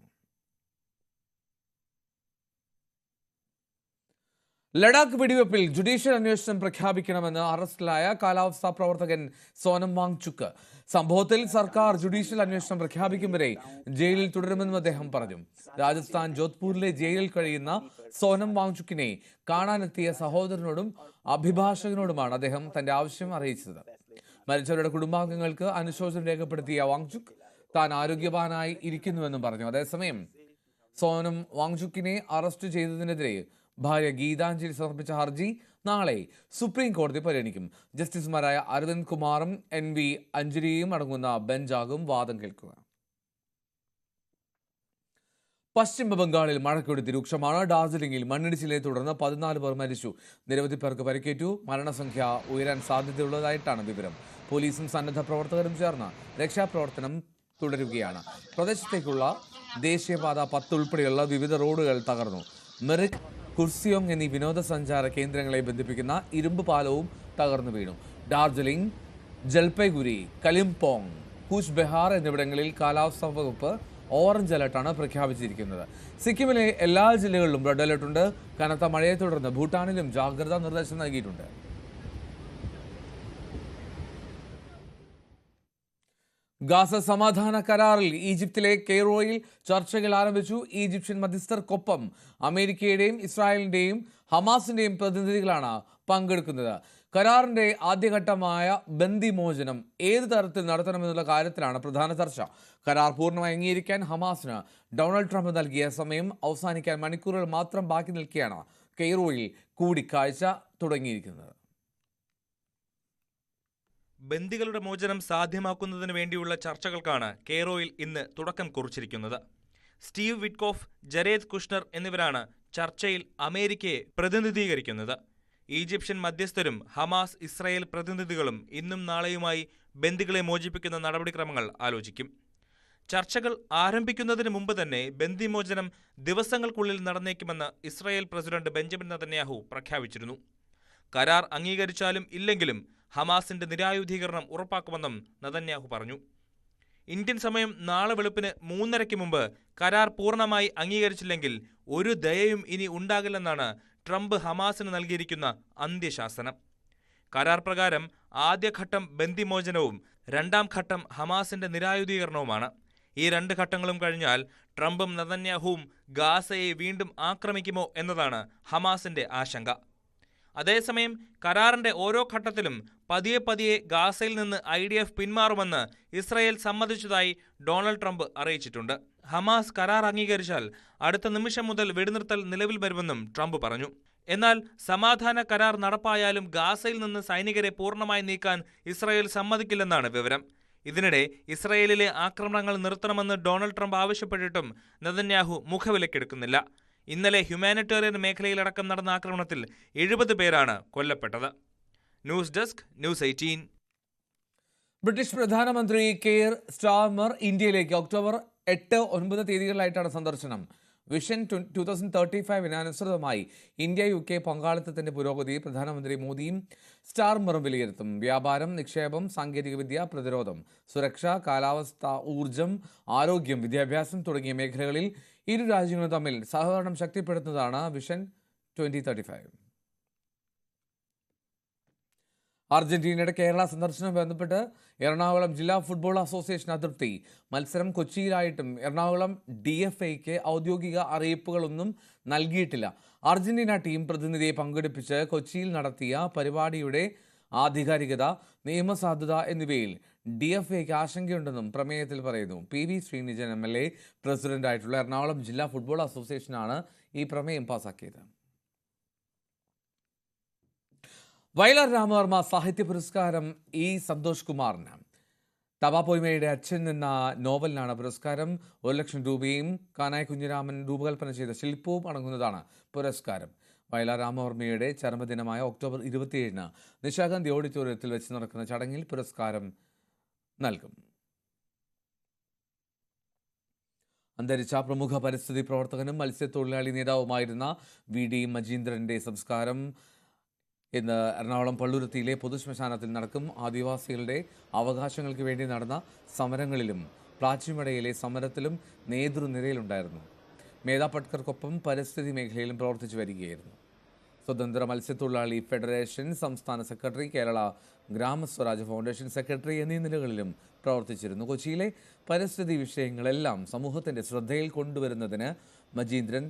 ലഡാക്ക് വെടിവെപ്പിൽ ജുഡീഷ്യൽ അന്വേഷണം പ്രഖ്യാപിക്കണമെന്ന് അറസ്റ്റിലായ കാലാവസ്ഥാ പ്രവർത്തകൻ സോനം വാങ്ചുക്ക്. സംഭവത്തിൽ സർക്കാർ ജുഡീഷ്യൽ അന്വേഷണം പ്രഖ്യാപിക്കും വരെ ജയിലിൽ തുടരുമെന്നും അദ്ദേഹം പറഞ്ഞു. രാജസ്ഥാൻ ജോധ്പൂരിലെ ജയിലിൽ കഴിയുന്ന സോനം വാങ്ചുക്കിനെ കാണാനെത്തിയ സഹോദരനോടും അഭിഭാഷകനോടുമാണ് അദ്ദേഹം തന്റെ ആവശ്യം അറിയിച്ചത്. മരിച്ചവരുടെ കുടുംബാംഗങ്ങൾക്ക് അനുശോചനം രേഖപ്പെടുത്തിയ വാങ്ചുക്ക് താൻ ആരോഗ്യവാനായി ഇരിക്കുന്നുവെന്നും പറഞ്ഞു. അതേസമയം സോനം വാങ്ചുക്കിനെ അറസ്റ്റ് ചെയ്തതിനെതിരെ ഭാര്യ ഗീതാഞ്ജലി സമർപ്പിച്ച ഹർജി നാളെ സുപ്രീം കോടതി പരിഗണിക്കും. ജസ്റ്റിസുമാരായ അരവിന്ദ് കുമാറും NV അഞ്ജലിയും അടങ്ങുന്ന ബെഞ്ചാകും വാദം കേൾക്കുക. പശ്ചിമ ബംഗാളിൽ മഴക്കെടുതി രൂക്ഷമാണ്. ഡാർജിലിംഗിൽ മണ്ണിടിച്ചിലിനെ തുടർന്ന് 14 പേർ മരിച്ചു. നിരവധി പേർക്ക് പരിക്കേറ്റു. മരണസംഖ്യ ഉയരാൻ സാധ്യതയുള്ളതായിട്ടാണ് വിവരം. പോലീസും സന്നദ്ധ പ്രവർത്തകരും ചേർന്ന് രക്ഷാപ്രവർത്തനം തുടരുകയാണ്. പ്രദേശത്തേക്കുള്ള ദേശീയപാത 10 ഉൾപ്പെടെയുള്ള വിവിധ റോഡുകൾ തകർന്നു. മെറിക്, കുർസിയോങ് എന്നീ വിനോദസഞ്ചാര കേന്ദ്രങ്ങളെ ബന്ധിപ്പിക്കുന്ന ഇരുമ്പ് പാലവും തകർന്നു വീണു. ഡാർജിലിംഗ്, ജൽപൈഗുരി, കലിംപോങ്, കൂച്ച് ബെഹാർ എന്നിവിടങ്ങളിൽ കാലാവസ്ഥാ വകുപ്പ് ഓറഞ്ച് അലർട്ടാണ് പ്രഖ്യാപിച്ചിരിക്കുന്നത്. സിക്കിമിലെ എല്ലാ ജില്ലകളിലും റെഡ് അലർട്ടുണ്ട്. കനത്ത മഴയെ തുടർന്ന് ഭൂട്ടാനിലും ജാഗ്രതാ നിർദ്ദേശം നൽകിയിട്ടുണ്ട്. ഗാസ സമാധാന കരാറിൽ ഈജിപ്തിലെ കെയ്റോയിൽ ചർച്ചകൾ ആരംഭിച്ചു. ഈജിപ്ഷ്യൻ മധ്യസ്ഥർക്കൊപ്പം അമേരിക്കയുടെയും ഇസ്രായേലിന്റെയും ഹമാസിന്റെയും പ്രതിനിധികളാണ് പങ്കെടുക്കുന്നത്. കരാറിന്റെ ആദ്യഘട്ടമായ ബന്ദിമോചനം ഏത് തരത്തിൽ നടത്തണമെന്നുള്ള കാര്യത്തിലാണ് പ്രധാന ചർച്ച. കരാർ പൂർണ്ണമായി അംഗീകരിക്കാൻ ഹമാസിന് ഡൊണാൾഡ് ട്രംപ് നൽകിയ സമയം അവസാനിക്കാൻ മണിക്കൂറുകൾ മാത്രം ബാക്കി നിൽക്കെയാണ് കെയ്റോയിൽ കൂടിക്കാഴ്ച തുടങ്ങിയിരിക്കുന്നത്. ബന്ദികളുടെ മോചനം സാധ്യമാക്കുന്നതിന് വേണ്ടിയുള്ള ചർച്ചകൾക്കാണ് കെയ്റോയിൽ ഇന്ന് തുടക്കം കുറിച്ചിരിക്കുന്നത്. സ്റ്റീവ് വിറ്റ്കോഫ്, ജരേദ് കുഷ്ണർ എന്നിവരാണ് ചർച്ചയിൽ അമേരിക്കയെ പ്രതിനിധീകരിക്കുന്നത്. ഈജിപ്ഷ്യൻ മധ്യസ്ഥരും ഹമാസ്, ഇസ്രായേൽ പ്രതിനിധികളും ഇന്നും നാളെയുമായി ബന്ദികളെ മോചിപ്പിക്കുന്ന നടപടിക്രമങ്ങൾ ആലോചിക്കും. ചർച്ചകൾ ആരംഭിക്കുന്നതിന് മുമ്പ് തന്നെ ബന്ദിമോചനം ദിവസങ്ങൾക്കുള്ളിൽ നടന്നേക്കുമെന്ന് ഇസ്രായേൽ പ്രസിഡന്റ് ബെഞ്ചമിൻ നെതന്യാഹു പ്രഖ്യാപിച്ചിരുന്നു. കരാർ അംഗീകരിച്ചാലും ഇല്ലെങ്കിലും ഹമാസിന്റെ നിരായുധീകരണം ഉറപ്പാക്കുമെന്നും നെതന്യാഹു പറഞ്ഞു. ഇന്ത്യൻ സമയം നാളെ വെളുപ്പിന് 3:30 മുമ്പ് കരാർ പൂർണ്ണമായി അംഗീകരിച്ചില്ലെങ്കിൽ ഒരു ദയയും ഇനി ഉണ്ടാകില്ലെന്നാണ് ട്രംപ് ഹമാസിന് നൽകിയിരിക്കുന്ന അന്ത്യശാസനം. കരാർ പ്രകാരം ആദ്യഘട്ടം ബന്ദിമോചനവും രണ്ടാം ഘട്ടം ഹമാസിന്റെ നിരായുധീകരണവുമാണ്. ഈ 2 ഘട്ടങ്ങളും കഴിഞ്ഞാൽ ട്രംപും നെതന്യാഹുവും ഗാസയെ വീണ്ടും ആക്രമിക്കുമോ എന്നതാണ് ഹമാസിന്റെ ആശങ്ക. അതേസമയം കരാറിന്റെ ഓരോ ഘട്ടത്തിലും പതിയെ ഗാസയിൽ നിന്ന് IDF പിന്മാറുമെന്ന് ഇസ്രായേൽ സമ്മതിച്ചതായി ഡൊണാൾഡ് ട്രംപ് അറിയിച്ചിട്ടുണ്ട്. ഹമാസ് കരാർ അംഗീകരിച്ചാൽ അടുത്ത നിമിഷം മുതൽ വെടിനിർത്തൽ നിലവിൽ വരുമെന്നും ട്രംപ് പറഞ്ഞു. എന്നാൽ സമാധാന കരാർ നടപ്പായാലും ഗാസയിൽ നിന്ന് സൈനികരെ പൂർണ്ണമായി നീക്കാൻ ഇസ്രായേൽ സമ്മതിക്കില്ലെന്നാണ് വിവരം. ഇതിനിടെ ഇസ്രായേലിലെ ആക്രമണങ്ങൾ നിർത്തണമെന്ന് ഡൊണാൾഡ് ട്രംപ് ആവശ്യപ്പെട്ടിട്ടും നെതന്യാഹു മുഖവിലക്കെടുക്കുന്നില്ല. ഇന്നലെ ഹ്യൂമാനിറ്റേറിയൻ മേഖലയിലടക്കം നടന്ന ആക്രമണത്തിൽ 70 പേരാണ് കൊല്ലപ്പെട്ടത്. News desk, News 18. ബ്രിട്ടീഷ് പ്രധാനമന്ത്രി കെയർ സ്റ്റാർമർ ഇന്ത്യയിലേക്ക് ഒക്ടോബർ 8-9 തീയതികളിലായിട്ടാണ് സന്ദർശനം. വിഷൻ 2035 അനുസൃതമായി ഇന്ത്യ UK പങ്കാളിത്തത്തിന്റെ പുരോഗതി പ്രധാനമന്ത്രി മോദിയും സ്റ്റാർമറും വിലയിരുത്തും. വ്യാപാരം, നിക്ഷേപം, സാങ്കേതികവിദ്യ, പ്രതിരോധം, സുരക്ഷ, കാലാവസ്ഥ, ഊർജം, ആരോഗ്യം, വിദ്യാഭ്യാസം തുടങ്ങിയ മേഖലകളിൽ ഇരു രാജ്യങ്ങളും തമ്മിൽ സഹകരണം ശക്തിപ്പെടുത്തുന്നതാണ് വിഷൻ 2035. അർജന്റീനയുടെ കേരള സന്ദർശനം ബന്ധപ്പെട്ട് എറണാകുളം ജില്ലാ ഫുട്ബോൾ അസോസിയേഷൻ അതൃപ്തി. മത്സരം കൊച്ചിയിലായിട്ടും എറണാകുളം DFAയ്ക്ക് ഔദ്യോഗിക അറിയിപ്പുകളൊന്നും നൽകിയിട്ടില്ല. അർജന്റീന ടീം പ്രതിനിധിയെ പങ്കെടുപ്പിച്ച് കൊച്ചിയിൽ നടത്തിയ പരിപാടിയുടെ ആധികാരികത, നിയമസാധുത എന്നിവയിൽ DFAയ്ക്ക് ആശങ്കയുണ്ടെന്നും പ്രമേയത്തിൽ പറയുന്നു. PV ശ്രീനിജൻ MLA പ്രസിഡന്റായിട്ടുള്ള എറണാകുളം ജില്ലാ ഫുട്ബോൾ അസോസിയേഷനാണ് ഈ പ്രമേയം പാസാക്കിയത്. വയലാർ രാമവർമ്മ സാഹിത്യ പുരസ്കാരം E. സന്തോഷ് കുമാറിന്. തപാപ്പൊയ്മയുടെ അച്ഛൻ എന്ന നോവലിനാണ് പുരസ്കാരം. 1 ലക്ഷം രൂപയും കാനായി കുഞ്ഞിരാമൻ രൂപകൽപ്പന ചെയ്ത ശില്പവും അടങ്ങുന്നതാണ് പുരസ്കാരം. വയലാർ രാമവർമ്മയുടെ ചരമദിനമായ ഒക്ടോബർ 27-ന് നിശാഗന്ധി ഓഡിറ്റോറിയത്തിൽ വെച്ച് നടക്കുന്ന ചടങ്ങിൽ പുരസ്കാരം നൽകും. അന്തരിച്ച പ്രമുഖ പരിസ്ഥിതി പ്രവർത്തകനും മത്സ്യത്തൊഴിലാളി നേതാവുമായിരുന്ന VD മജീന്ദ്രന്റെ സംസ്കാരം ഇന്ന് എറണാകുളം പള്ളുരുത്തിയിലെ പൊതുശ്മശാനത്തിൽ നടക്കും. ആദിവാസികളുടെ അവകാശങ്ങൾക്ക് വേണ്ടി നടന്ന സമരങ്ങളിലും പ്ലാച്ചിമടയിലെ സമരത്തിലും നേതൃനിരയിലുണ്ടായിരുന്നു. മേധാ പട്കർക്കൊപ്പം പരിസ്ഥിതി മേഖലയിലും പ്രവർത്തിച്ചു വരികയായിരുന്നു. സ്വതന്ത്ര മത്സ്യത്തൊഴിലാളി ഫെഡറേഷൻ സംസ്ഥാന secretary, Kerala GramSwaraj foundation secretary എന്നീ നിലകളിലും പ്രവർത്തിച്ചിരുന്നു. കൊച്ചിയിലെ പരിസ്ഥിതി വിഷയങ്ങളെല്ലാം സമൂഹത്തിന്റെ ശ്രദ്ധയിൽ കൊണ്ടുവരുന്നതിന് മജീന്ദ്രൻ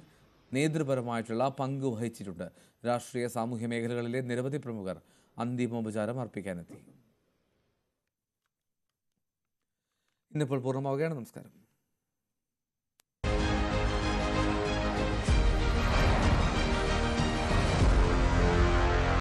നേതൃപരമായിട്ടുള്ള പങ്ക് വഹിച്ചിട്ടുണ്ട്. രാഷ്ട്രീയ സാമൂഹ്യ മേഖലകളിലെ നിരവധി പ്രമുഖർ അന്തിമോപചാരം അർപ്പിക്കാനെത്തി. ഇന്നിപ്പോൾ പൂർണ്ണമാവുകയാണ്. നമസ്കാരം.